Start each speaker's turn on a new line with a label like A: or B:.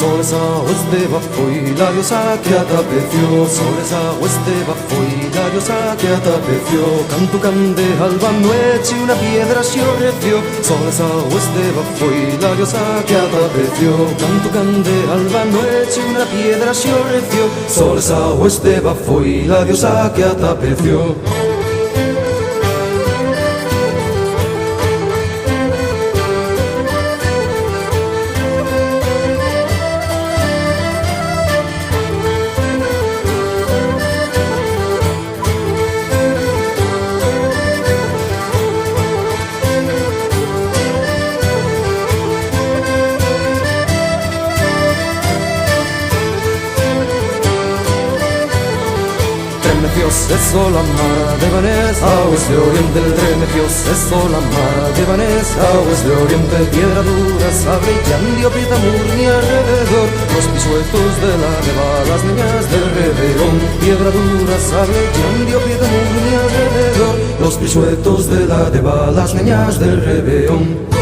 A: Soleza hueste bafo y la diosa que atapeció. Soleza hueste bafo y la diosa que atapeció. Cantu cande alba noche una piedra se ofreció. Soleza hueste bafo y la diosa que atapeció. Cantu cande alba noche una piedra se ofreció. Soleza hueste bafo y la diosa que atapeció. Eso la mar de Vanessa, aguas de oriente, el tren de Dios. Eso la mar de Vanessa, aguas de oriente, piedra dura, sable y llandio, pieta murni alrededor. Los pisuetos de la neva, las niñas del Rebeón. Piedra dura, sable y llandio, pieta murni alrededor. Los pisuetos de la neva, las niñas del Rebeón.